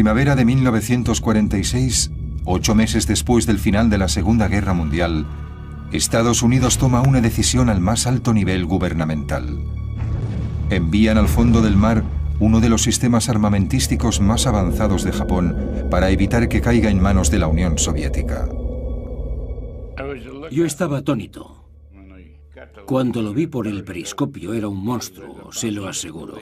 primavera de 1946, 8 meses después del final de la Segunda Guerra Mundial, Estados Unidos toma una decisión al más alto nivel gubernamental. Envían al fondo del mar uno de los sistemas armamentísticos más avanzados de Japón para evitar que caiga en manos de la Unión Soviética. Yo estaba atónito. Cuando lo vi por el periscopio era un monstruo, se lo aseguro.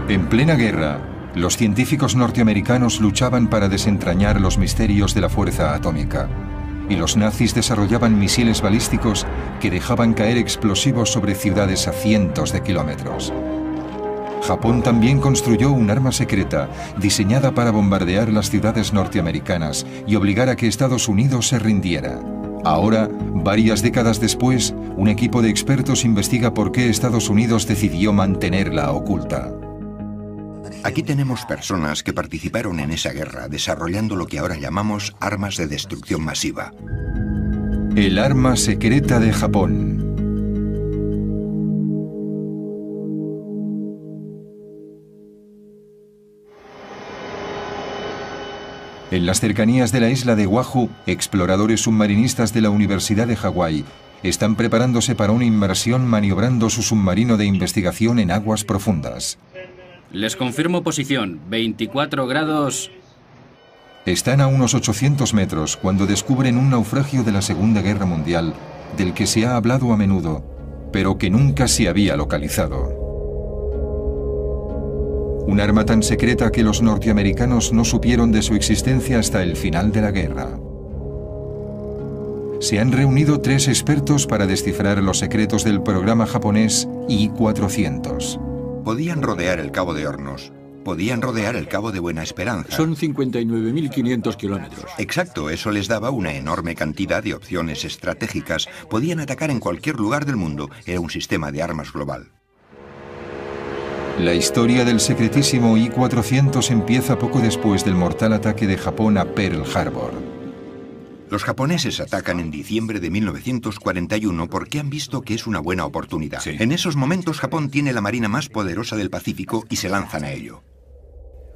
En plena guerra, los científicos norteamericanos luchaban para desentrañar los misterios de la fuerza atómica, y los nazis desarrollaban misiles balísticos que dejaban caer explosivos sobre ciudades a cientos de kilómetros. Japón también construyó un arma secreta diseñada para bombardear las ciudades norteamericanas y obligar a que Estados Unidos se rindiera. Ahora, varias décadas después, un equipo de expertos investiga por qué Estados Unidos decidió mantenerla oculta. Aquí tenemos personas que participaron en esa guerra desarrollando lo que ahora llamamos armas de destrucción masiva. El arma secreta de Japón. En las cercanías de la isla de Oahu, exploradores submarinistas de la Universidad de Hawái están preparándose para una inmersión maniobrando su submarino de investigación en aguas profundas. Les confirmo posición, 24 grados... Están a unos 800 metros cuando descubren un naufragio de la Segunda Guerra Mundial del que se ha hablado a menudo, pero que nunca se había localizado. Un arma tan secreta que los norteamericanos no supieron de su existencia hasta el final de la guerra. Se han reunido 3 expertos para descifrar los secretos del programa japonés I-400. Podían rodear el Cabo de Hornos. Podían rodear el Cabo de Buena Esperanza. Son 59.500 kilómetros. Exacto, eso les daba una enorme cantidad de opciones estratégicas. Podían atacar en cualquier lugar del mundo. Era un sistema de armas global. La historia del secretísimo I-400 empieza poco después del mortal ataque de Japón a Pearl Harbor. Los japoneses atacan en diciembre de 1941 porque han visto que es una buena oportunidad. Sí. En esos momentos Japón tiene la marina más poderosa del Pacífico y se lanzan a ello.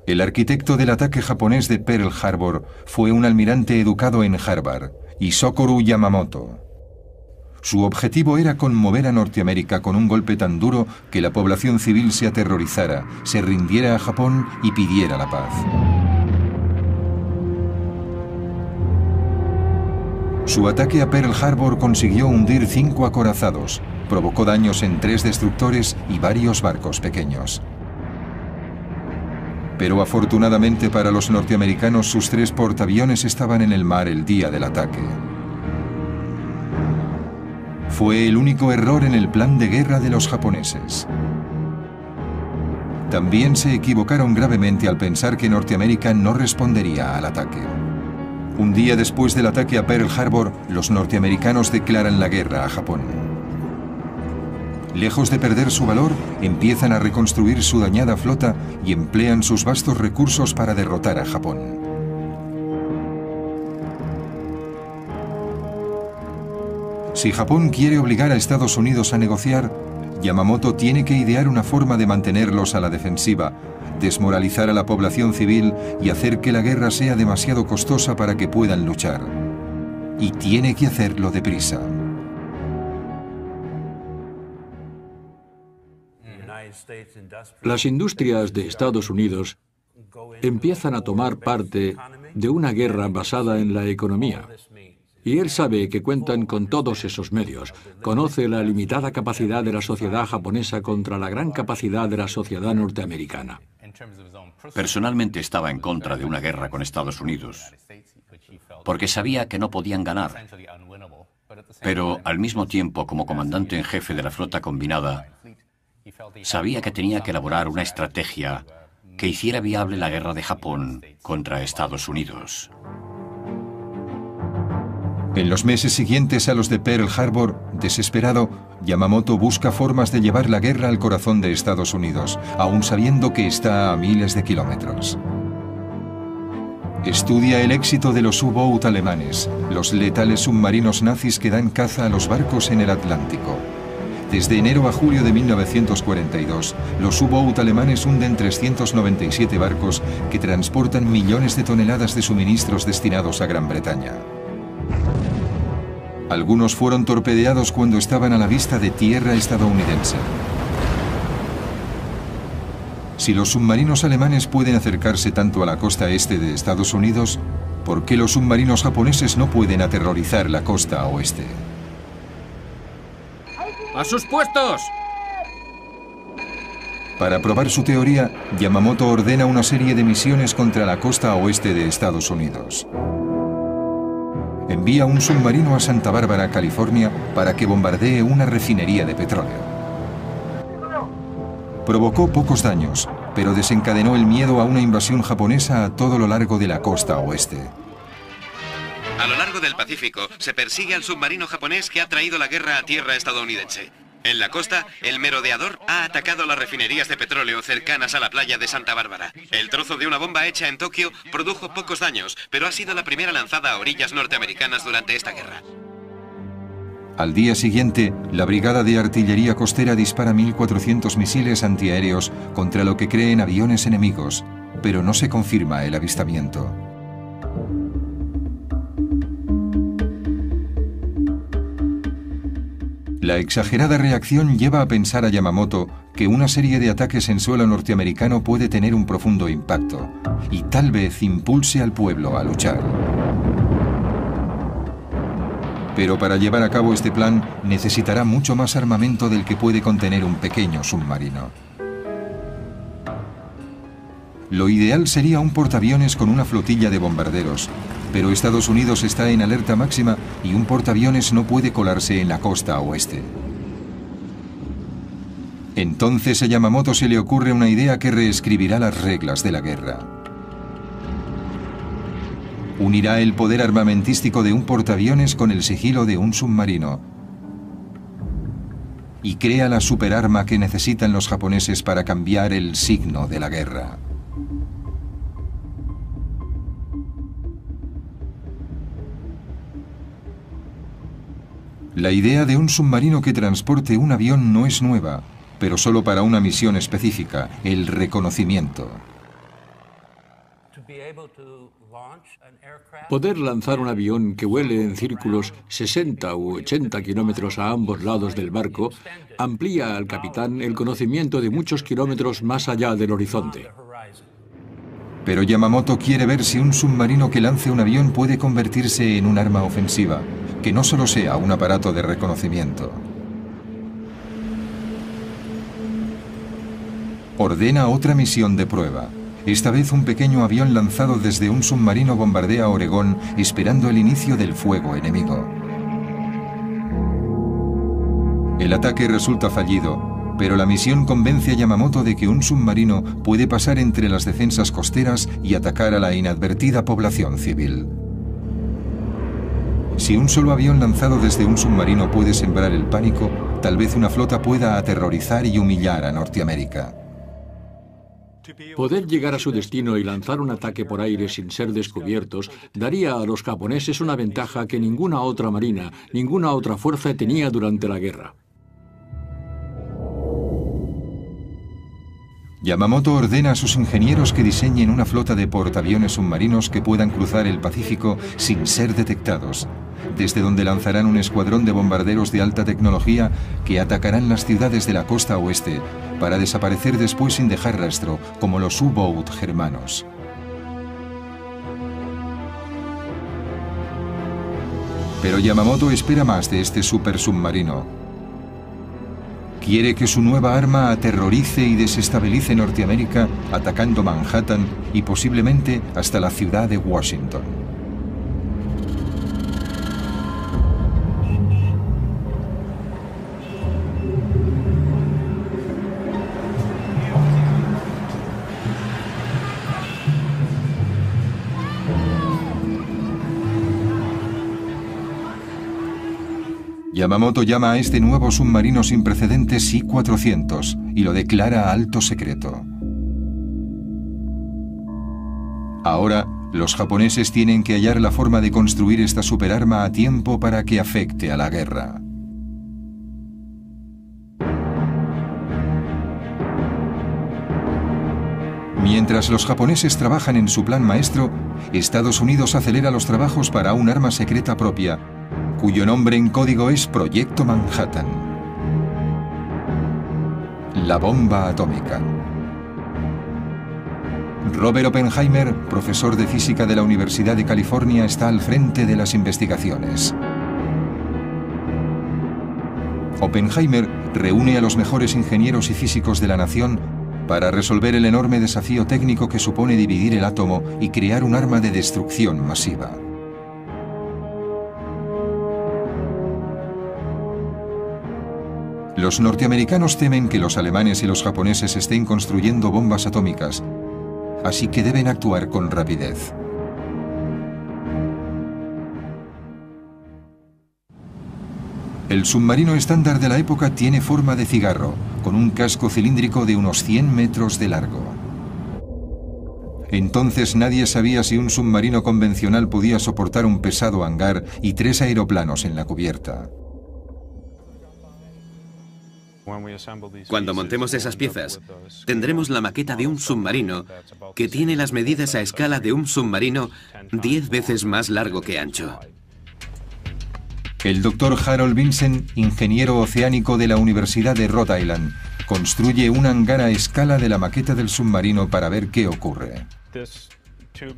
El arquitecto del ataque japonés de Pearl Harbor fue un almirante educado en Harvard, Isokoro Yamamoto. Su objetivo era conmover a Norteamérica con un golpe tan duro que la población civil se aterrorizara, se rindiera a Japón y pidiera la paz. Su ataque a Pearl Harbor consiguió hundir 5 acorazados, provocó daños en 3 destructores y varios barcos pequeños. Pero afortunadamente para los norteamericanos sus 3 portaaviones estaban en el mar el día del ataque. Fue el único error en el plan de guerra de los japoneses. También se equivocaron gravemente al pensar que Norteamérica no respondería al ataque. Un día después del ataque a Pearl Harbor, los norteamericanos declaran la guerra a Japón. Lejos de perder su valor, empiezan a reconstruir su dañada flota y emplean sus vastos recursos para derrotar a Japón. Si Japón quiere obligar a Estados Unidos a negociar, Yamamoto tiene que idear una forma de mantenerlos a la defensiva, desmoralizar a la población civil y hacer que la guerra sea demasiado costosa para que puedan luchar. Y tiene que hacerlo deprisa. Las industrias de Estados Unidos empiezan a tomar parte de una guerra basada en la economía. Y él sabe que cuentan con todos esos medios. Conoce la limitada capacidad de la sociedad japonesa contra la gran capacidad de la sociedad norteamericana. Personalmente estaba en contra de una guerra con Estados Unidos, porque sabía que no podían ganar. Pero al mismo tiempo, como comandante en jefe de la flota combinada, sabía que tenía que elaborar una estrategia que hiciera viable la guerra de Japón contra Estados Unidos. En los meses siguientes a los de Pearl Harbor, desesperado, Yamamoto busca formas de llevar la guerra al corazón de Estados Unidos, aun sabiendo que está a miles de kilómetros. Estudia el éxito de los U-Boat alemanes, los letales submarinos nazis que dan caza a los barcos en el Atlántico. Desde enero a julio de 1942, los U-Boat alemanes hunden 397 barcos que transportan millones de toneladas de suministros destinados a Gran Bretaña. Algunos fueron torpedeados cuando estaban a la vista de tierra estadounidense. Si los submarinos alemanes pueden acercarse tanto a la costa este de Estados Unidos, ¿por qué los submarinos japoneses no pueden aterrorizar la costa oeste? ¡A sus puestos! Para probar su teoría, Yamamoto ordena una serie de misiones contra la costa oeste de Estados Unidos. Envía un submarino a Santa Bárbara, California, para que bombardee una refinería de petróleo. Provocó pocos daños, pero desencadenó el miedo a una invasión japonesa a todo lo largo de la costa oeste. A lo largo del Pacífico se persigue al submarino japonés que ha traído la guerra a tierra estadounidense. En la costa, el merodeador ha atacado las refinerías de petróleo cercanas a la playa de Santa Bárbara. El trozo de una bomba hecha en Tokio produjo pocos daños, pero ha sido la primera lanzada a orillas norteamericanas durante esta guerra. Al día siguiente, la Brigada de Artillería Costera dispara 1.400 misiles antiaéreos contra lo que creen aviones enemigos, pero no se confirma el avistamiento. La exagerada reacción lleva a pensar a Yamamoto que una serie de ataques en suelo norteamericano puede tener un profundo impacto y tal vez impulse al pueblo a luchar. Pero para llevar a cabo este plan necesitará mucho más armamento del que puede contener un pequeño submarino. Lo ideal sería un portaaviones con una flotilla de bombarderos, pero Estados Unidos está en alerta máxima y un portaaviones no puede colarse en la costa oeste. Entonces a Yamamoto se le ocurre una idea que reescribirá las reglas de la guerra. Unirá el poder armamentístico de un portaaviones con el sigilo de un submarino y crea la superarma que necesitan los japoneses para cambiar el signo de la guerra. La idea de un submarino que transporte un avión no es nueva, pero solo para una misión específica, el reconocimiento. Poder lanzar un avión que vuele en círculos 60 u 80 kilómetros a ambos lados del barco amplía al capitán el conocimiento de muchos kilómetros más allá del horizonte. Pero Yamamoto quiere ver si un submarino que lance un avión puede convertirse en un arma ofensiva, que no solo sea un aparato de reconocimiento. Ordena otra misión de prueba. Esta vez un pequeño avión lanzado desde un submarino bombardea Oregón esperando el inicio del fuego enemigo. El ataque resulta fallido, pero la misión convence a Yamamoto de que un submarino puede pasar entre las defensas costeras y atacar a la inadvertida población civil. Si un solo avión lanzado desde un submarino puede sembrar el pánico, tal vez una flota pueda aterrorizar y humillar a Norteamérica. Poder llegar a su destino y lanzar un ataque por aire sin ser descubiertos daría a los japoneses una ventaja que ninguna otra marina, ninguna otra fuerza tenía durante la guerra. Yamamoto ordena a sus ingenieros que diseñen una flota de portaaviones submarinos que puedan cruzar el Pacífico sin ser detectados, desde donde lanzarán un escuadrón de bombarderos de alta tecnología que atacarán las ciudades de la costa oeste para desaparecer después sin dejar rastro, como los U-Boat germanos. Pero Yamamoto espera más de este supersubmarino. Quiere que su nueva arma aterrorice y desestabilice Norteamérica, atacando Manhattan y posiblemente hasta la ciudad de Washington. Yamamoto llama a este nuevo submarino sin precedentes I-400 y lo declara alto secreto. Ahora, los japoneses tienen que hallar la forma de construir esta superarma a tiempo para que afecte a la guerra. Mientras los japoneses trabajan en su plan maestro, Estados Unidos acelera los trabajos para un arma secreta propia, cuyo nombre en código es Proyecto Manhattan. La bomba atómica. Robert Oppenheimer, profesor de física de la Universidad de California, está al frente de las investigaciones. Oppenheimer reúne a los mejores ingenieros y físicos de la nación para resolver el enorme desafío técnico que supone dividir el átomo y crear un arma de destrucción masiva. Los norteamericanos temen que los alemanes y los japoneses estén construyendo bombas atómicas, así que deben actuar con rapidez. El submarino estándar de la época tiene forma de cigarro, con un casco cilíndrico de unos 100 metros de largo. Entonces nadie sabía si un submarino convencional podía soportar un pesado hangar y 3 aeroplanos en la cubierta. Cuando montemos esas piezas, tendremos la maqueta de un submarino que tiene las medidas a escala de un submarino 10 veces más largo que ancho. El doctor Harold Vincent, ingeniero oceánico de la Universidad de Rhode Island, construye un hangar a escala de la maqueta del submarino para ver qué ocurre.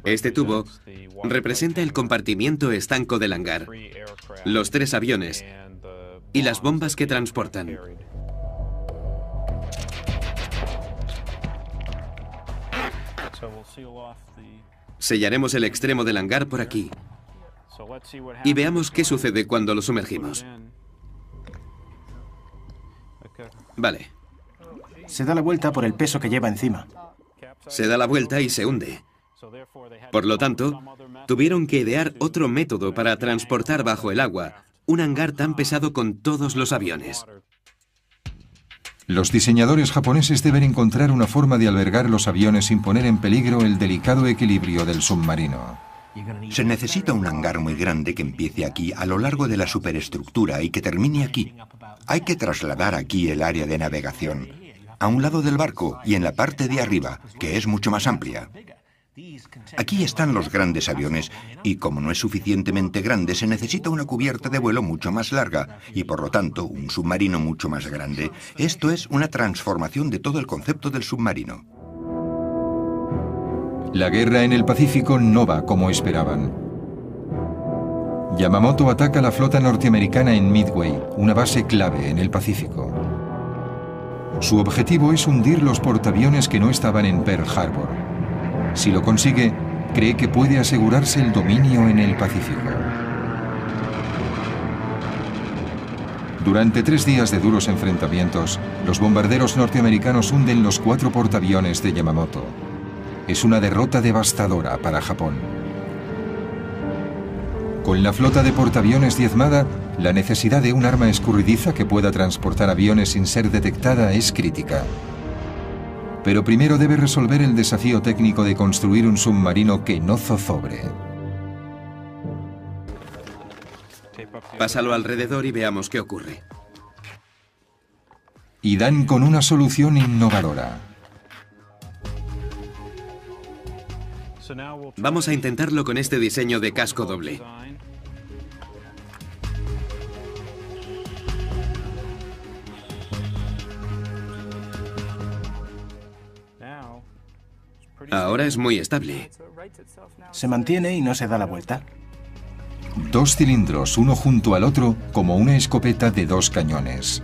Este tubo representa el compartimiento estanco del hangar, los 3 aviones y las bombas que transportan. Sellaremos el extremo del hangar por aquí y veamos qué sucede cuando lo sumergimos. Vale. Se da la vuelta por el peso que lleva encima. Se da la vuelta y se hunde. Por lo tanto, tuvieron que idear otro método para transportar bajo el agua un hangar tan pesado con todos los aviones. Los diseñadores japoneses deben encontrar una forma de albergar los aviones sin poner en peligro el delicado equilibrio del submarino. Se necesita un hangar muy grande que empiece aquí a lo largo de la superestructura y que termine aquí. Hay que trasladar aquí el área de navegación, a un lado del barco y en la parte de arriba, que es mucho más amplia. Aquí están los grandes aviones y como no es suficientemente grande se necesita una cubierta de vuelo mucho más larga y por lo tanto un submarino mucho más grande. Esto es una transformación de todo el concepto del submarino. La guerra en el Pacífico no va como esperaban. Yamamoto ataca la flota norteamericana en Midway, una base clave en el Pacífico. Su objetivo es hundir los portaaviones que no estaban en Pearl Harbor. Si lo consigue, cree que puede asegurarse el dominio en el Pacífico. Durante 3 días de duros enfrentamientos, los bombarderos norteamericanos hunden los 4 portaaviones de Yamamoto. Es una derrota devastadora para Japón. Con la flota de portaaviones diezmada, la necesidad de un arma escurridiza que pueda transportar aviones sin ser detectada es crítica. Pero primero debe resolver el desafío técnico de construir un submarino que no zozobre. Pásalo alrededor y veamos qué ocurre. Y dan con una solución innovadora. Vamos a intentarlo con este diseño de casco doble. Ahora es muy estable. Se mantiene y no se da la vuelta. 2 cilindros, uno junto al otro, como una escopeta de 2 cañones.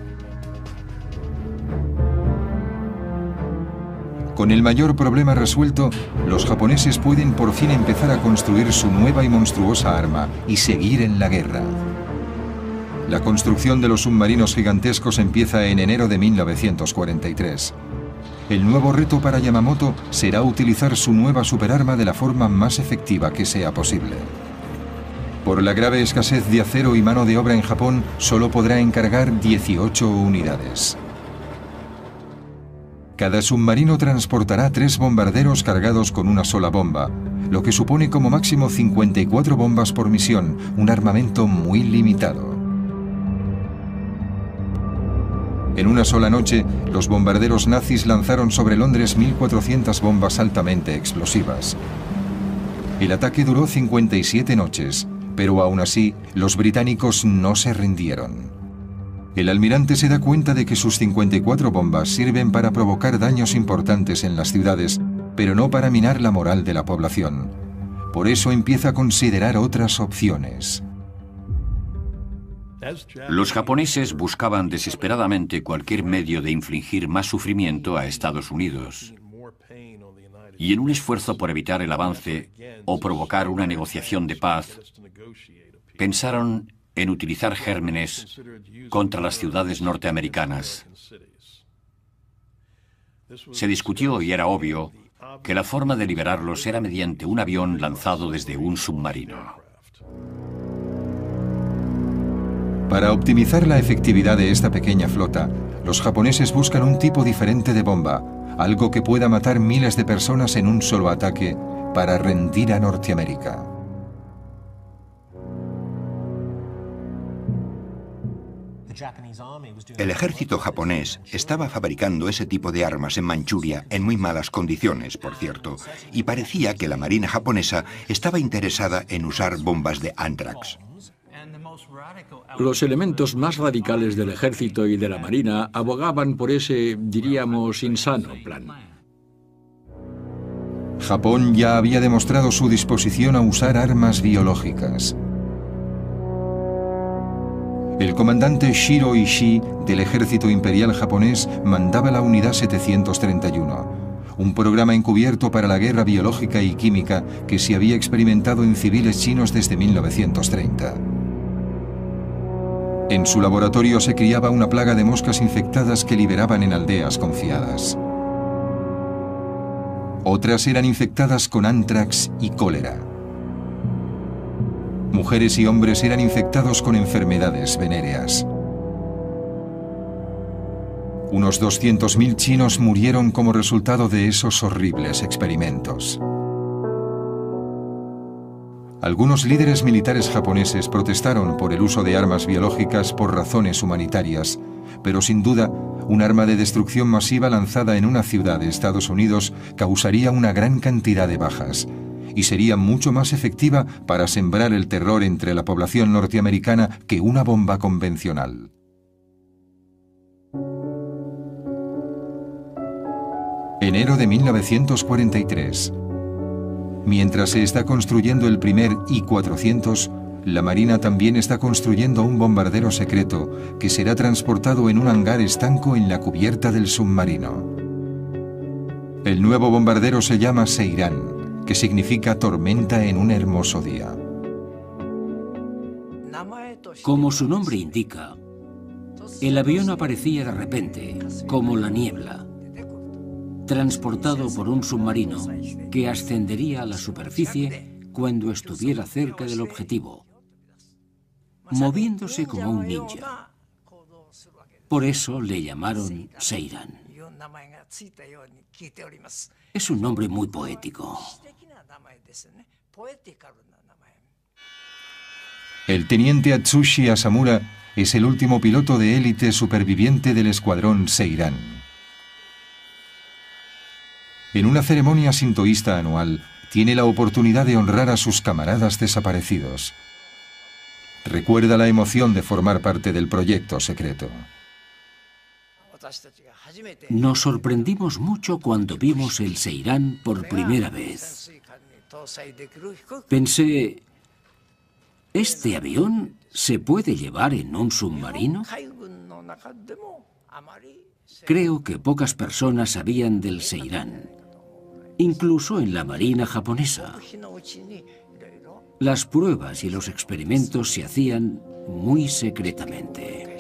Con el mayor problema resuelto, los japoneses pueden por fin empezar a construir su nueva y monstruosa arma y seguir en la guerra. La construcción de los submarinos gigantescos empieza en enero de 1943. El nuevo reto para Yamamoto será utilizar su nueva superarma de la forma más efectiva que sea posible. Por la grave escasez de acero y mano de obra en Japón, solo podrá encargar 18 unidades. Cada submarino transportará 3 bombarderos cargados con una sola bomba, lo que supone como máximo 54 bombas por misión, un armamento muy limitado. En una sola noche, los bombarderos nazis lanzaron sobre Londres 1.400 bombas altamente explosivas. El ataque duró 57 noches, pero aún así, los británicos no se rindieron. El almirante se da cuenta de que sus 54 bombas sirven para provocar daños importantes en las ciudades, pero no para minar la moral de la población. Por eso empieza a considerar otras opciones. Los japoneses buscaban desesperadamente cualquier medio de infligir más sufrimiento a Estados Unidos. Y en un esfuerzo por evitar el avance o provocar una negociación de paz, pensaron en utilizar gérmenes contra las ciudades norteamericanas. Se discutió y era obvio que la forma de liberarlos era mediante un avión lanzado desde un submarino. Para optimizar la efectividad de esta pequeña flota, los japoneses buscan un tipo diferente de bomba, algo que pueda matar miles de personas en un solo ataque para rendir a Norteamérica. El ejército japonés estaba fabricando ese tipo de armas en Manchuria en muy malas condiciones, por cierto, y parecía que la marina japonesa estaba interesada en usar bombas de anthrax. Los elementos más radicales del ejército y de la marina abogaban por ese, diríamos, insano plan. Japón ya había demostrado su disposición a usar armas biológicas. El comandante Shiro Ishii del ejército imperial japonés mandaba la unidad 731, un programa encubierto para la guerra biológica y química que se había experimentado en civiles chinos desde 1930. En su laboratorio se criaba una plaga de moscas infectadas que liberaban en aldeas confiadas. Otras eran infectadas con anthrax y cólera. Mujeres y hombres eran infectados con enfermedades venéreas. Unos 200.000 chinos murieron como resultado de esos horribles experimentos. Algunos líderes militares japoneses protestaron por el uso de armas biológicas por razones humanitarias, pero sin duda, un arma de destrucción masiva lanzada en una ciudad de Estados Unidos causaría una gran cantidad de bajas y sería mucho más efectiva para sembrar el terror entre la población norteamericana que una bomba convencional. Enero de 1943. Mientras se está construyendo el primer I-400, la Marina también está construyendo un bombardero secreto que será transportado en un hangar estanco en la cubierta del submarino. El nuevo bombardero se llama Seiran, que significa tormenta en un hermoso día. Como su nombre indica, el avión aparecía de repente, como la niebla, transportado por un submarino que ascendería a la superficie cuando estuviera cerca del objetivo, moviéndose como un ninja. Por eso le llamaron Seiran. Es un nombre muy poético. El teniente Atsushi Asamura es el último piloto de élite superviviente del escuadrón Seiran. En una ceremonia sintoísta anual, tiene la oportunidad de honrar a sus camaradas desaparecidos. Recuerda la emoción de formar parte del proyecto secreto. Nos sorprendimos mucho cuando vimos el Seiran por primera vez. Pensé, ¿este avión se puede llevar en un submarino? Creo que pocas personas sabían del Seiran, incluso en la marina japonesa. Las pruebas y los experimentos se hacían muy secretamente.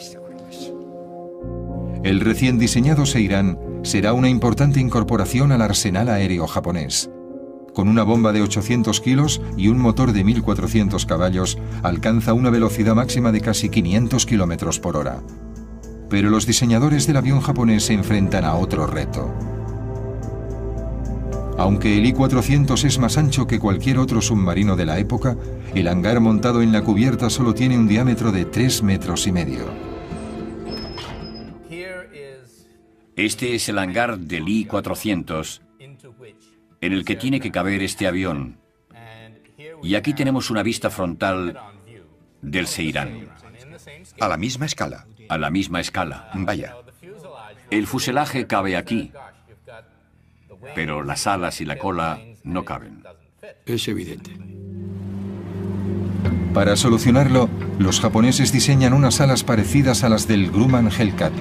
El recién diseñado Seiran será una importante incorporación al arsenal aéreo japonés. Con una bomba de 800 kilos y un motor de 1.400 caballos, alcanza una velocidad máxima de casi 500 kilómetros por hora. Pero los diseñadores del avión japonés se enfrentan a otro reto. Aunque el I-400 es más ancho que cualquier otro submarino de la época, el hangar montado en la cubierta solo tiene un diámetro de 3,5 metros. Este es el hangar del I-400 en el que tiene que caber este avión. Y aquí tenemos una vista frontal del Seirán. A la misma escala. A la misma escala. Vaya. El fuselaje cabe aquí, pero las alas y la cola no caben. Es evidente. Para solucionarlo, los japoneses diseñan unas alas parecidas a las del Grumman Hellcat,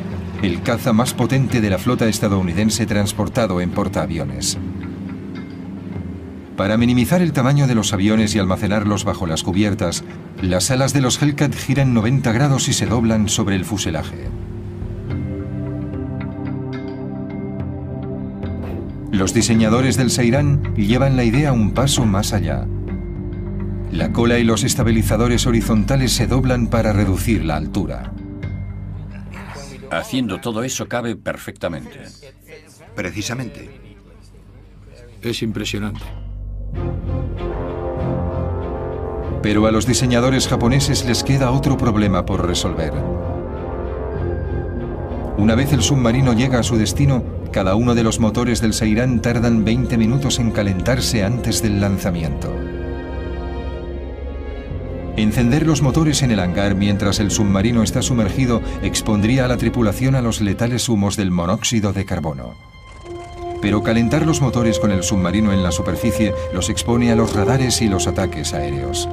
el caza más potente de la flota estadounidense transportado en portaaviones. Para minimizar el tamaño de los aviones y almacenarlos bajo las cubiertas, las alas de los Hellcat giran 90 grados y se doblan sobre el fuselaje. Los diseñadores del Seirán llevan la idea un paso más allá. La cola y los estabilizadores horizontales se doblan para reducir la altura. Haciendo todo eso cabe perfectamente. Precisamente. Es impresionante. Pero a los diseñadores japoneses les queda otro problema por resolver. Una vez el submarino llega a su destino, cada uno de los motores del Seirán tardan 20 minutos en calentarse antes del lanzamiento. Encender los motores en el hangar mientras el submarino está sumergido expondría a la tripulación a los letales humos del monóxido de carbono. Pero calentar los motores con el submarino en la superficie los expone a los radares y los ataques aéreos.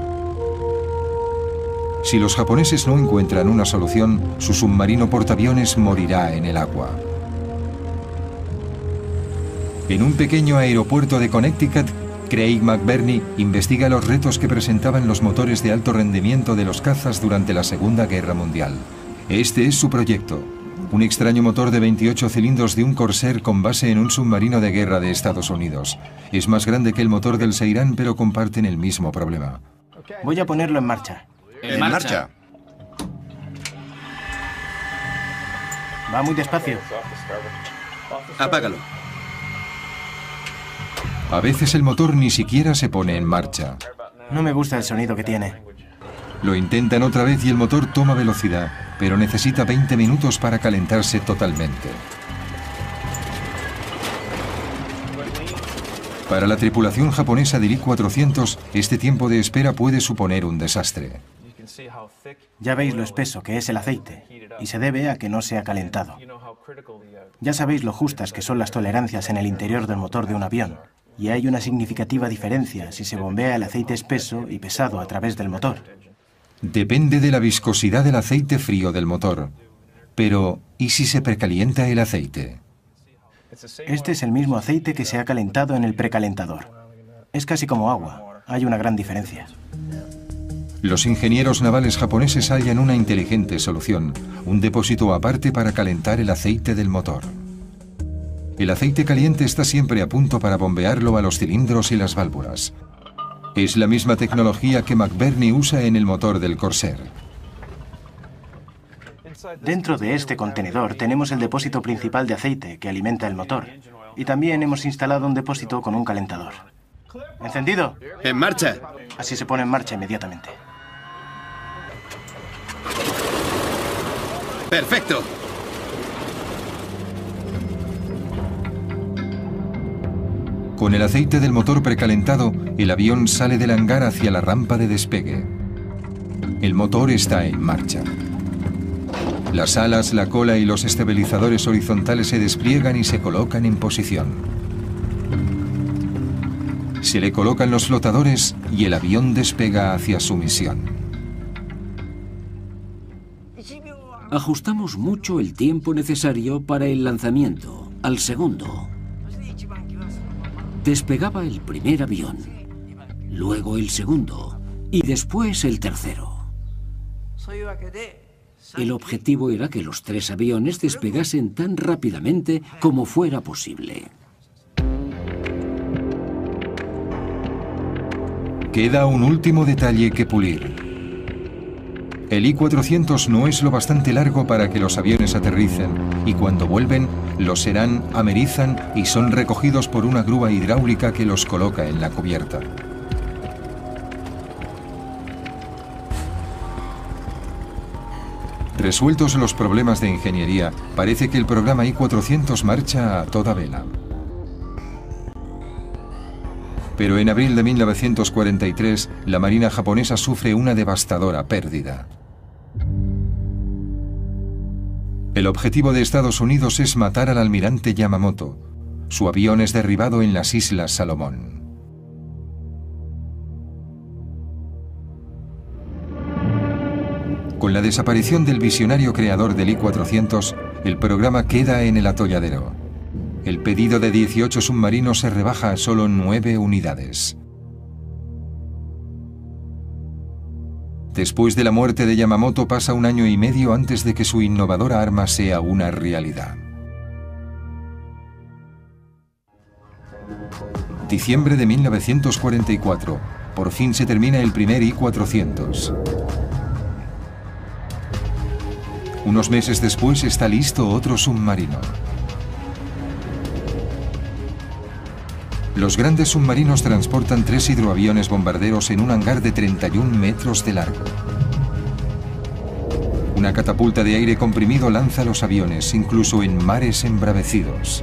Si los japoneses no encuentran una solución, su submarino portaaviones morirá en el agua. En un pequeño aeropuerto de Connecticut, Craig McBurney investiga los retos que presentaban los motores de alto rendimiento de los cazas durante la Segunda Guerra Mundial. Este es su proyecto, un extraño motor de 28 cilindros de un Corsair con base en un submarino de guerra de Estados Unidos. Es más grande que el motor del Seirán, pero comparten el mismo problema. Voy a ponerlo en marcha. En marcha. Va muy despacio. Apágalo. A veces el motor ni siquiera se pone en marcha. No me gusta el sonido que tiene. Lo intentan otra vez y el motor toma velocidad, pero necesita 20 minutos para calentarse totalmente. Para la tripulación japonesa del I-400, este tiempo de espera puede suponer un desastre. Ya veis lo espeso que es el aceite, y se debe a que no se ha calentado. Ya sabéis lo justas que son las tolerancias en el interior del motor de un avión, y hay una significativa diferencia si se bombea el aceite espeso y pesado a través del motor. Depende de la viscosidad del aceite frío del motor. Pero, ¿y si se precalienta el aceite? Este es el mismo aceite que se ha calentado en el precalentador. Es casi como agua. Hay una gran diferencia. Los ingenieros navales japoneses hallan una inteligente solución, un depósito aparte para calentar el aceite del motor. El aceite caliente está siempre a punto para bombearlo a los cilindros y las válvulas. Es la misma tecnología que McBurney usa en el motor del Corsair. Dentro de este contenedor tenemos el depósito principal de aceite que alimenta el motor. Y también hemos instalado un depósito con un calentador. ¿Encendido? En marcha. Así se pone en marcha inmediatamente. Perfecto. Con el aceite del motor precalentado, el avión sale del hangar hacia la rampa de despegue. El motor está en marcha. Las alas, la cola y los estabilizadores horizontales se despliegan y se colocan en posición. Se le colocan los flotadores y el avión despega hacia su misión. Ajustamos mucho el tiempo necesario para el lanzamiento, al segundo. Despegaba el primer avión, luego el segundo y después el tercero. El objetivo era que los 3 aviones despegasen tan rápidamente como fuera posible. Queda un último detalle que pulir. El I-400 no es lo bastante largo para que los aviones aterricen, y cuando vuelven, los serán, amerizan y son recogidos por una grúa hidráulica que los coloca en la cubierta. Resueltos los problemas de ingeniería, parece que el programa I-400 marcha a toda vela. Pero en abril de 1943, la Marina japonesa sufre una devastadora pérdida. El objetivo de Estados Unidos es matar al almirante Yamamoto. Su avión es derribado en las Islas Salomón. Con la desaparición del visionario creador del I-400, el programa queda en el atolladero. El pedido de 18 submarinos se rebaja a solo 9 unidades. Después de la muerte de Yamamoto pasa 1 año y medio antes de que su innovadora arma sea una realidad. Diciembre de 1944. Por fin se termina el primer I-400. Unos meses después está listo otro submarino. Los grandes submarinos transportan 3 hidroaviones bombarderos en un hangar de 31 metros de largo. Una catapulta de aire comprimido lanza los aviones, incluso en mares embravecidos.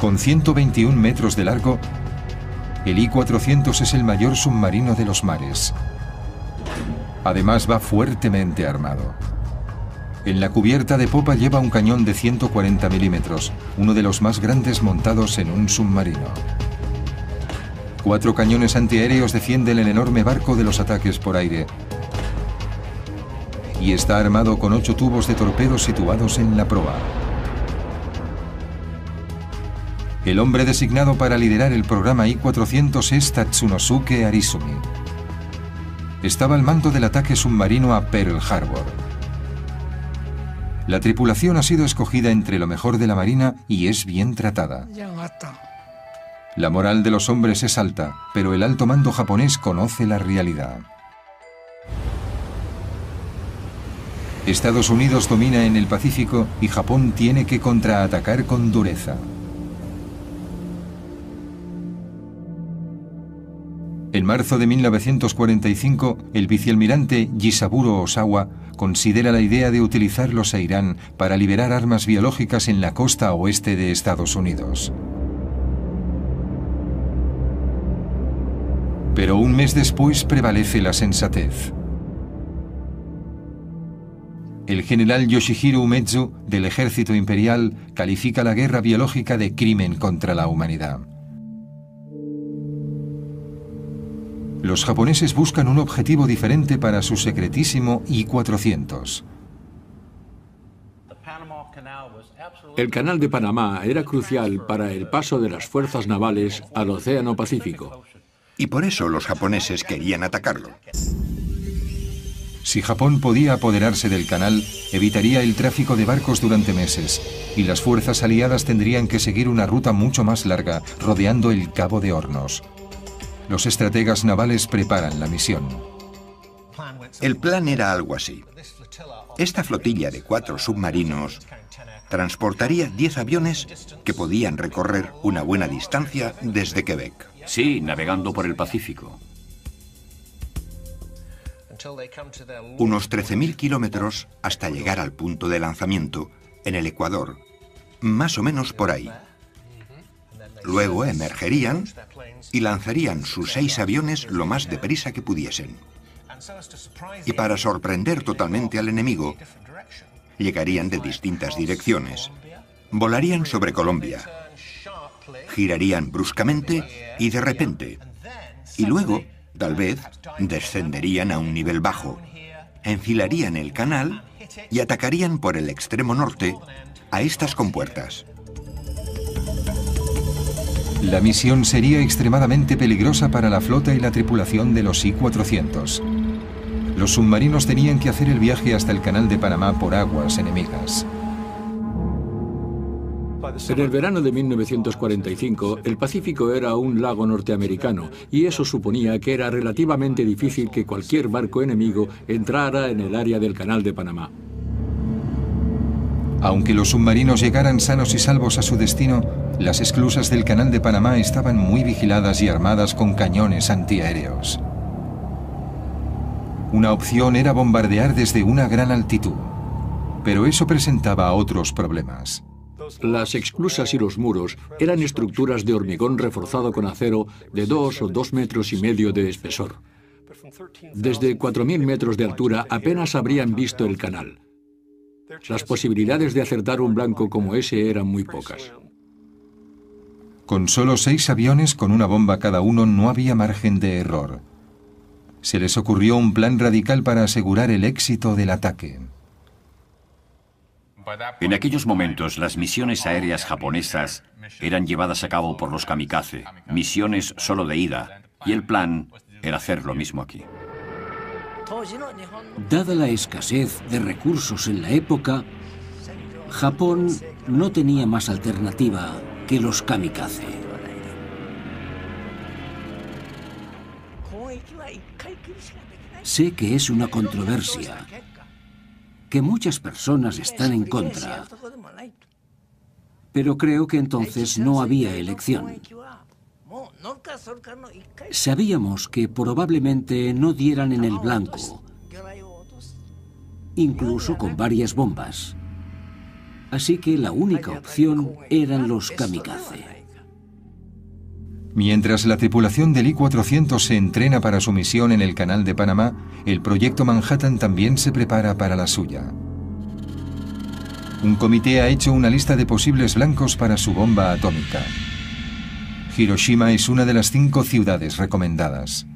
Con 121 metros de largo, el I-400 es el mayor submarino de los mares. Además va fuertemente armado. En la cubierta de popa lleva un cañón de 140 milímetros, uno de los más grandes montados en un submarino. 4 cañones antiaéreos defienden el enorme barco de los ataques por aire. Y está armado con 8 tubos de torpedos situados en la proa. El hombre designado para liderar el programa I-400 es Tatsunosuke Arizumi. Estaba al mando del ataque submarino a Pearl Harbor. La tripulación ha sido escogida entre lo mejor de la Marina y es bien tratada. La moral de los hombres es alta, pero el alto mando japonés conoce la realidad. Estados Unidos domina en el Pacífico y Japón tiene que contraatacar con dureza. En marzo de 1945, el vicealmirante Jisaburo Osawa considera la idea de utilizarlos a Irán para liberar armas biológicas en la costa oeste de Estados Unidos. Pero un mes después prevalece la sensatez. El general Yoshihiro Umezu, del ejército imperial, califica la guerra biológica de crimen contra la humanidad. Los japoneses buscan un objetivo diferente para su secretísimo I-400. El Canal de Panamá era crucial para el paso de las fuerzas navales al Océano Pacífico. Y por eso los japoneses querían atacarlo. Si Japón podía apoderarse del canal, evitaría el tráfico de barcos durante meses, y las fuerzas aliadas tendrían que seguir una ruta mucho más larga, rodeando el Cabo de Hornos. Los estrategas navales preparan la misión. El plan era algo así. Esta flotilla de 4 submarinos transportaría 10 aviones que podían recorrer una buena distancia desde Quebec. Sí, navegando por el Pacífico. Unos 13.000 kilómetros hasta llegar al punto de lanzamiento, en el Ecuador, más o menos por ahí. Luego emergerían y lanzarían sus 6 aviones lo más deprisa que pudiesen. Y para sorprender totalmente al enemigo, llegarían de distintas direcciones. Volarían sobre Colombia, girarían bruscamente y de repente, y luego, tal vez, descenderían a un nivel bajo, enfilarían el canal y atacarían por el extremo norte a estas compuertas. La misión sería extremadamente peligrosa para la flota y la tripulación de los I-400. Los submarinos tenían que hacer el viaje hasta el Canal de Panamá por aguas enemigas. En el verano de 1945, el Pacífico era un lago norteamericano y eso suponía que era relativamente difícil que cualquier barco enemigo entrara en el área del Canal de Panamá. Aunque los submarinos llegaran sanos y salvos a su destino, las esclusas del Canal de Panamá estaban muy vigiladas y armadas con cañones antiaéreos. Una opción era bombardear desde una gran altitud, pero eso presentaba otros problemas. Las esclusas y los muros eran estructuras de hormigón reforzado con acero de 2 o 2,5 metros de espesor. Desde 4.000 metros de altura apenas habrían visto el canal. Las posibilidades de acertar un blanco como ese eran muy pocas. Con solo 6 aviones con una bomba cada uno no había margen de error. Se les ocurrió un plan radical para asegurar el éxito del ataque. En aquellos momentos, las misiones aéreas japonesas eran llevadas a cabo por los kamikaze, misiones solo de ida, y el plan era hacer lo mismo aquí. Dada la escasez de recursos en la época, Japón no tenía más alternativa que los kamikaze. Sé que es una controversia, que muchas personas están en contra, pero creo que entonces no había elección. Sabíamos que probablemente no dieran en el blanco, incluso con varias bombas. Así que la única opción eran los kamikaze. Mientras la tripulación del I-400 se entrena para su misión en el Canal de Panamá, el proyecto Manhattan también se prepara para la suya. Un comité ha hecho una lista de posibles blancos para su bomba atómica. Hiroshima es una de las 5 ciudades recomendadas.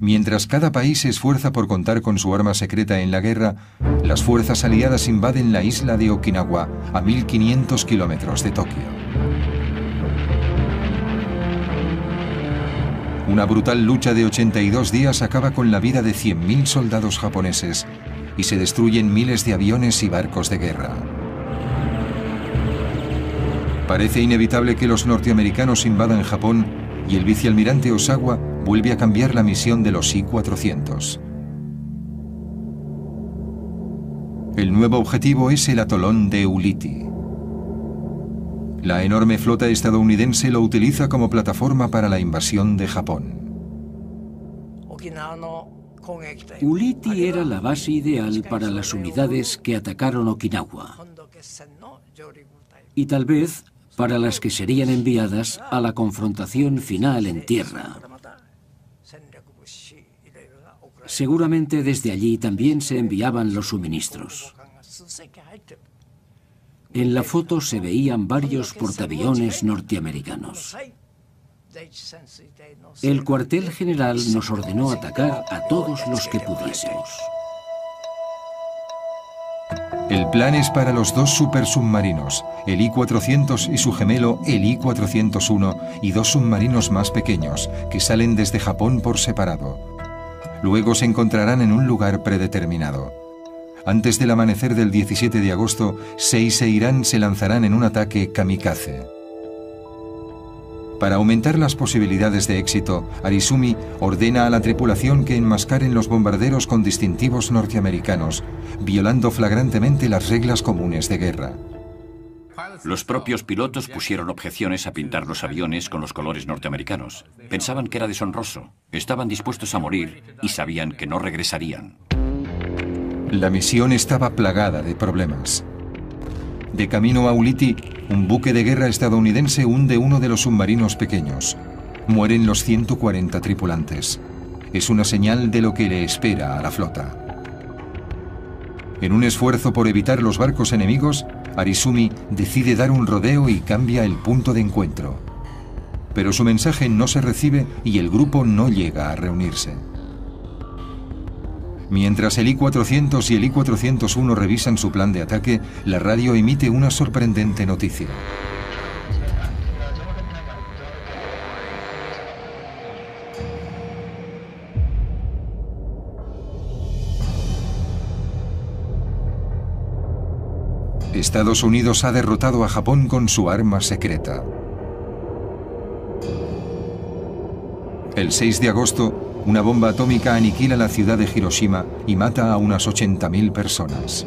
Mientras cada país se esfuerza por contar con su arma secreta en la guerra, las fuerzas aliadas invaden la isla de Okinawa, a 1.500 kilómetros de Tokio. Una brutal lucha de 82 días acaba con la vida de 100.000 soldados japoneses y se destruyen miles de aviones y barcos de guerra. Parece inevitable que los norteamericanos invadan Japón y el vicealmirante Osawa vuelve a cambiar la misión de los I-400. El nuevo objetivo es el atolón de Ulithi. La enorme flota estadounidense lo utiliza como plataforma para la invasión de Japón. Ulithi era la base ideal para las unidades que atacaron Okinawa y tal vez para las que serían enviadas a la confrontación final en tierra. Seguramente desde allí también se enviaban los suministros. En la foto se veían varios portaaviones norteamericanos. El cuartel general nos ordenó atacar a todos los que pudiésemos. El plan es para los 2 supersubmarinos, el I-400 y su gemelo, el I-401, y 2 submarinos más pequeños, que salen desde Japón por separado. Luego se encontrarán en un lugar predeterminado. Antes del amanecer del 17 de agosto, Seis e Irán se lanzarán en un ataque kamikaze. Para aumentar las posibilidades de éxito, Arizumi ordena a la tripulación que enmascaren los bombarderos con distintivos norteamericanos, violando flagrantemente las reglas comunes de guerra. Los propios pilotos pusieron objeciones a pintar los aviones con los colores norteamericanos. Pensaban que era deshonroso, estaban dispuestos a morir y sabían que no regresarían. La misión estaba plagada de problemas. De camino a Ulithi, un buque de guerra estadounidense hunde uno de los submarinos pequeños. Mueren los 140 tripulantes. Es una señal de lo que le espera a la flota. En un esfuerzo por evitar los barcos enemigos, Arizumi decide dar un rodeo y cambia el punto de encuentro. Pero su mensaje no se recibe y el grupo no llega a reunirse. Mientras el I-400 y el I-401 revisan su plan de ataque, la radio emite una sorprendente noticia. Estados Unidos ha derrotado a Japón con su arma secreta. El 6 de agosto, una bomba atómica aniquila la ciudad de Hiroshima y mata a unas 80.000 personas.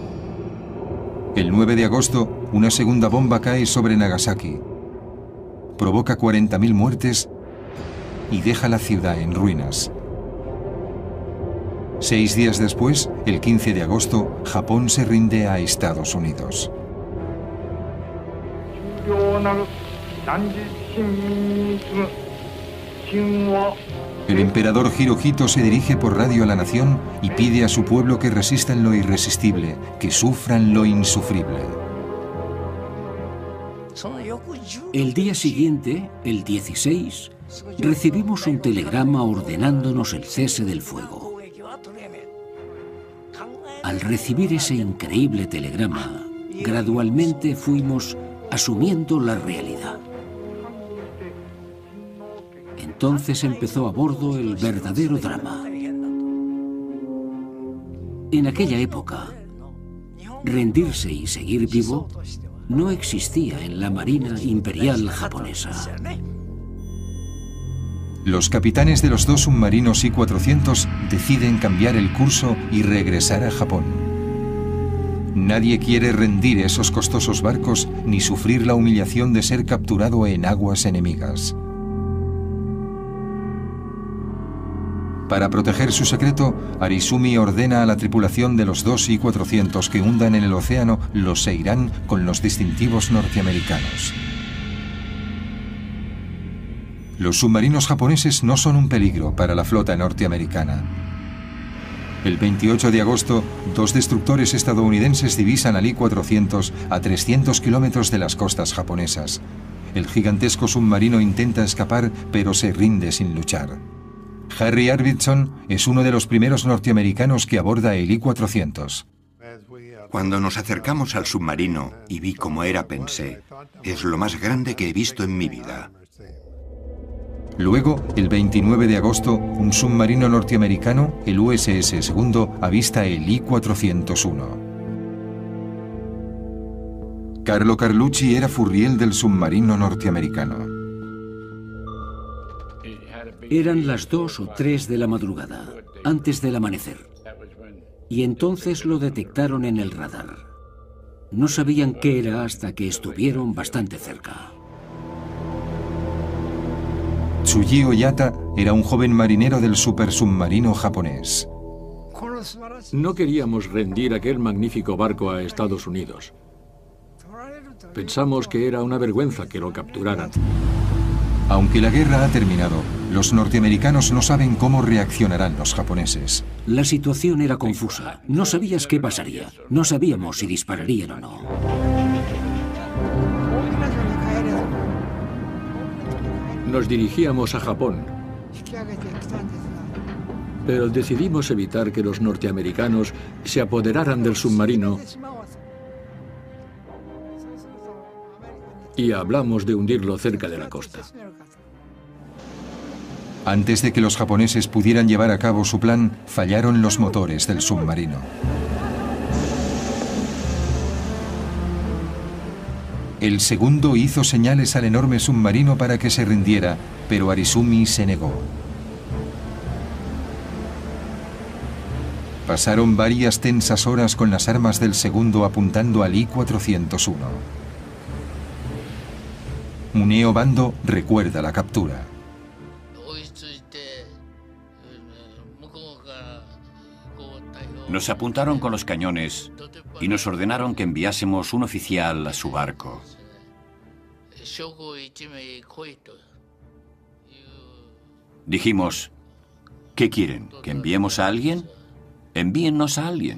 El 9 de agosto, una segunda bomba cae sobre Nagasaki. Provoca 40.000 muertes y deja la ciudad en ruinas. 6 días después, el 15 de agosto, Japón se rinde a Estados Unidos. El emperador Hirohito se dirige por radio a la nación y pide a su pueblo que resistan lo irresistible, que sufran lo insufrible. El día siguiente, el 16, recibimos un telegrama ordenándonos el cese del fuego. Al recibir ese increíble telegrama, gradualmente fuimos asumiendo la realidad. Entonces empezó a bordo el verdadero drama. En aquella época, rendirse y seguir vivo no existía en la Marina Imperial japonesa. Los capitanes de los 2 submarinos I-400 deciden cambiar el curso y regresar a Japón. Nadie quiere rendir esos costosos barcos ni sufrir la humillación de ser capturado en aguas enemigas. Para proteger su secreto, Arizumi ordena a la tripulación de los 2 I-400 que hundan en el océano los Seiran con los distintivos norteamericanos. Los submarinos japoneses no son un peligro para la flota norteamericana. El 28 de agosto, 2 destructores estadounidenses divisan al I-400 a 300 kilómetros de las costas japonesas. El gigantesco submarino intenta escapar, pero se rinde sin luchar. Harry Arvidsson es uno de los primeros norteamericanos que aborda el I-400. Cuando nos acercamos al submarino y vi cómo era, pensé, es lo más grande que he visto en mi vida. Luego, el 29 de agosto, un submarino norteamericano, el USS Segundo, avista el I-401. Carlo Carlucci era furriel del submarino norteamericano. Eran las 2 o 3 de la madrugada, antes del amanecer. Y entonces lo detectaron en el radar. No sabían qué era hasta que estuvieron bastante cerca. Tsuji Oyata era un joven marinero del supersubmarino japonés. No queríamos rendir aquel magnífico barco a Estados Unidos. Pensamos que era una vergüenza que lo capturaran. Aunque la guerra ha terminado, los norteamericanos no saben cómo reaccionarán los japoneses. La situación era confusa. No sabías qué pasaría. No sabíamos si dispararían o no. Nos dirigíamos a Japón, pero decidimos evitar que los norteamericanos se apoderaran del submarino y hablamos de hundirlo cerca de la costa. Antes de que los japoneses pudieran llevar a cabo su plan, fallaron los motores del submarino. El Segundo hizo señales al enorme submarino para que se rindiera, pero Arizumi se negó. Pasaron varias tensas horas con las armas del Segundo apuntando al I-401. Muneo Bando recuerda la captura. Nos apuntaron con los cañones y nos ordenaron que enviásemos un oficial a su barco. Dijimos, ¿qué quieren? ¿Que enviemos a alguien? Envíennos a alguien.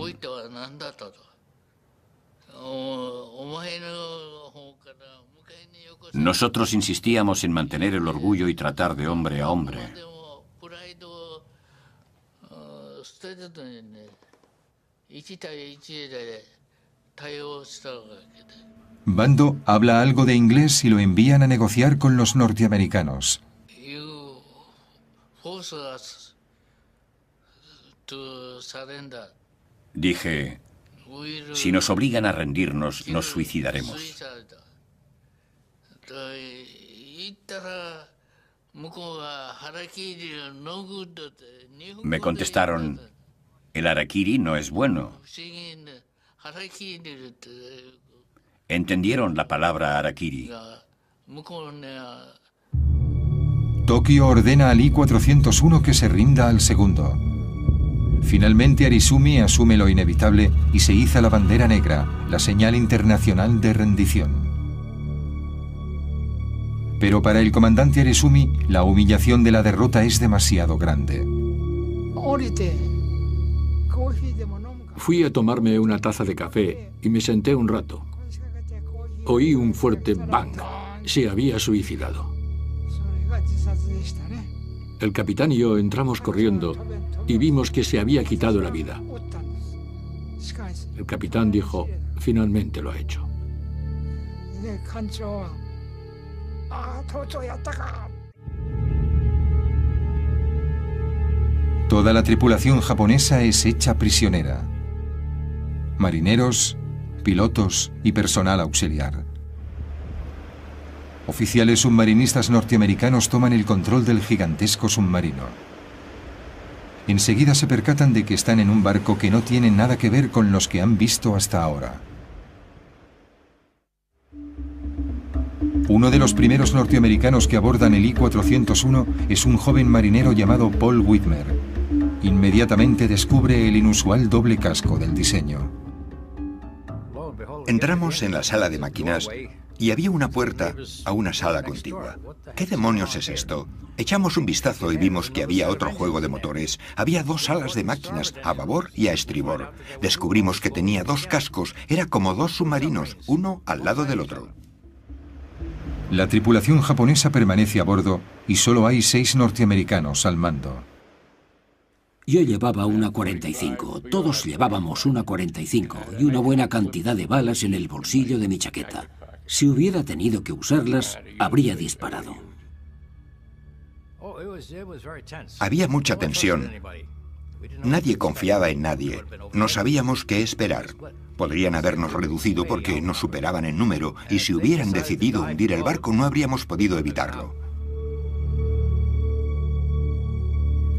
Nosotros insistíamos en mantener el orgullo y tratar de hombre a hombre. Bando habla algo de inglés y lo envían a negociar con los norteamericanos. Dije, si nos obligan a rendirnos, nos suicidaremos. Me contestaron, el harakiri no es bueno. Entendieron la palabra harakiri. Tokio ordena al I-401 que se rinda al Segundo. Finalmente Arizumi asume lo inevitable y se iza la bandera negra, la señal internacional de rendición. Pero para el comandante Arizumi, la humillación de la derrota es demasiado grande. Fui a tomarme una taza de café y me senté un rato. Oí un fuerte bang. Se había suicidado. El capitán y yo entramos corriendo y vimos que se había quitado la vida. El capitán dijo, finalmente lo ha hecho. Toda la tripulación japonesa es hecha prisionera. Marineros, pilotos y personal auxiliar. Oficiales submarinistas norteamericanos toman el control del gigantesco submarino. Enseguida se percatan de que están en un barco que no tiene nada que ver con los que han visto hasta ahora. Uno de los primeros norteamericanos que abordan el I-401 es un joven marinero llamado Paul Whitmer. Inmediatamente descubre el inusual doble casco del diseño. Entramos en la sala de máquinas y había una puerta a una sala contigua. ¿Qué demonios es esto? Echamos un vistazo y vimos que había otro juego de motores. Había dos salas de máquinas, a babor y a estribor. Descubrimos que tenía dos cascos. Era como dos submarinos, uno al lado del otro. La tripulación japonesa permanece a bordo y solo hay 6 norteamericanos al mando. Yo llevaba una 45, todos llevábamos una 45 y una buena cantidad de balas en el bolsillo de mi chaqueta. Si hubiera tenido que usarlas, habría disparado. Había mucha tensión. Nadie confiaba en nadie. No sabíamos qué esperar. Podrían habernos reducido porque nos superaban en número y si hubieran decidido hundir el barco no habríamos podido evitarlo.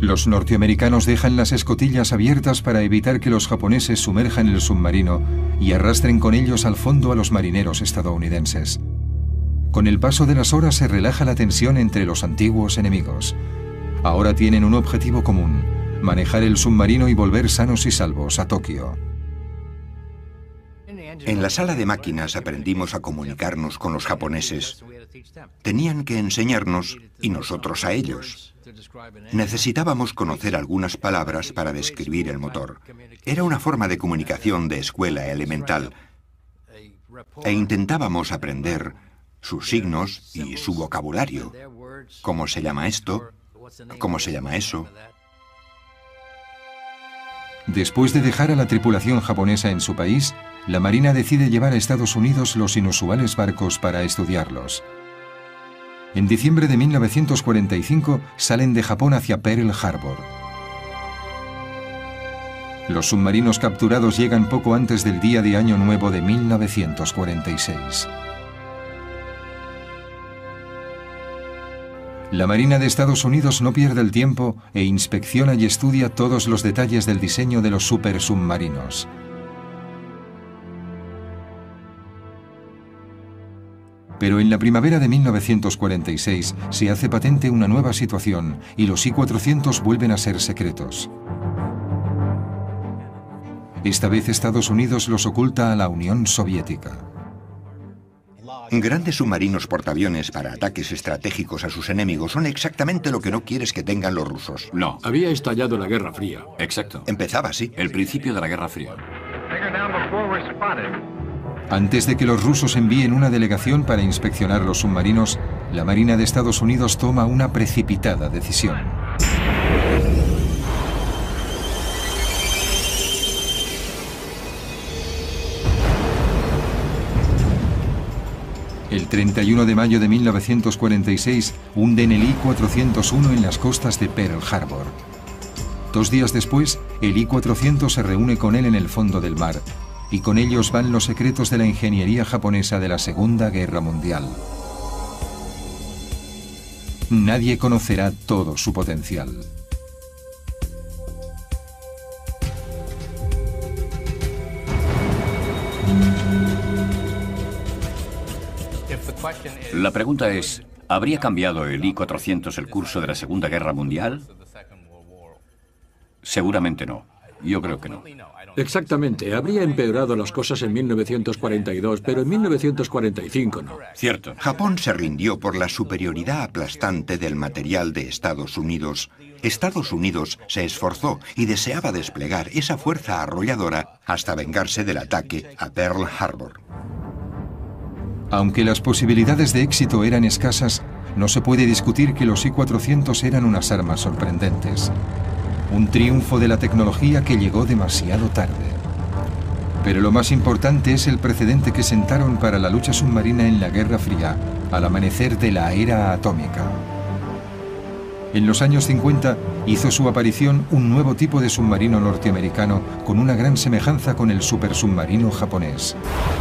Los norteamericanos dejan las escotillas abiertas para evitar que los japoneses sumerjan el submarino y arrastren con ellos al fondo a los marineros estadounidenses. Con el paso de las horas se relaja la tensión entre los antiguos enemigos. Ahora tienen un objetivo común: manejar el submarino y volver sanos y salvos a Tokio. En la sala de máquinas aprendimos a comunicarnos con los japoneses. Tenían que enseñarnos y nosotros a ellos. Necesitábamos conocer algunas palabras para describir el motor. Era una forma de comunicación de escuela elemental. E intentábamos aprender sus signos y su vocabulario. ¿Cómo se llama esto? ¿Cómo se llama eso? Después de dejar a la tripulación japonesa en su país, la Marina decide llevar a Estados Unidos los inusuales barcos para estudiarlos. En diciembre de 1945 salen de Japón hacia Pearl Harbor. Los submarinos capturados llegan poco antes del día de Año Nuevo de 1946. La Marina de Estados Unidos no pierde el tiempo e inspecciona y estudia todos los detalles del diseño de los supersubmarinos. Pero en la primavera de 1946 se hace patente una nueva situación y los I-400 vuelven a ser secretos. Esta vez Estados Unidos los oculta a la Unión Soviética. Grandes submarinos portaaviones para ataques estratégicos a sus enemigos son exactamente lo que no quieres que tengan los rusos. No. Había estallado la Guerra Fría. Exacto. Empezaba así. El principio de la Guerra Fría. Antes de que los rusos envíen una delegación para inspeccionar los submarinos, la Marina de Estados Unidos toma una precipitada decisión. El 31 de mayo de 1946 hunden el I-401 en las costas de Pearl Harbor. 2 días después, el I-400 se reúne con él en el fondo del mar, y con ellos van los secretos de la ingeniería japonesa de la Segunda Guerra Mundial. Nadie conocerá todo su potencial. La pregunta es, ¿habría cambiado el I-400 el curso de la Segunda Guerra Mundial? Seguramente no. Yo creo que no. Exactamente. Habría empeorado las cosas en 1942, pero en 1945 no. Cierto. Japón se rindió por la superioridad aplastante del material de Estados Unidos. Estados Unidos se esforzó y deseaba desplegar esa fuerza arrolladora hasta vengarse del ataque a Pearl Harbor. Aunque las posibilidades de éxito eran escasas, no se puede discutir que los I-400 eran unas armas sorprendentes. Un triunfo de la tecnología que llegó demasiado tarde. Pero lo más importante es el precedente que sentaron para la lucha submarina en la Guerra Fría, al amanecer de la era atómica. En los años 50 hizo su aparición un nuevo tipo de submarino norteamericano con una gran semejanza con el supersubmarino japonés.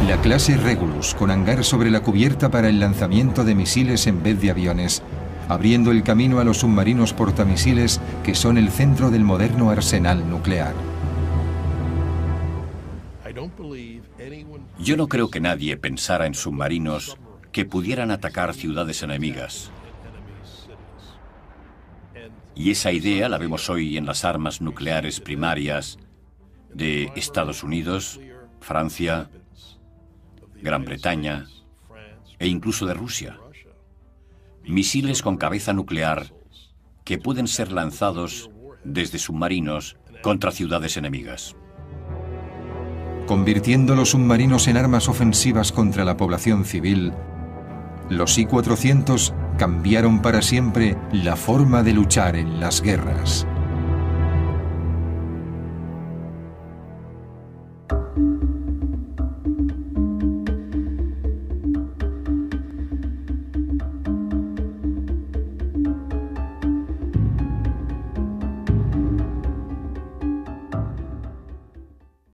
La clase Regulus, con hangar sobre la cubierta para el lanzamiento de misiles en vez de aviones, abriendo el camino a los submarinos portamisiles que son el centro del moderno arsenal nuclear. Yo no creo que nadie pensara en submarinos que pudieran atacar ciudades enemigas. Y esa idea la vemos hoy en las armas nucleares primarias de Estados Unidos, Francia, Gran Bretaña e incluso de Rusia. Misiles con cabeza nuclear que pueden ser lanzados desde submarinos contra ciudades enemigas. Convirtiendo los submarinos en armas ofensivas contra la población civil, los I-400 cambiaron para siempre la forma de luchar en las guerras.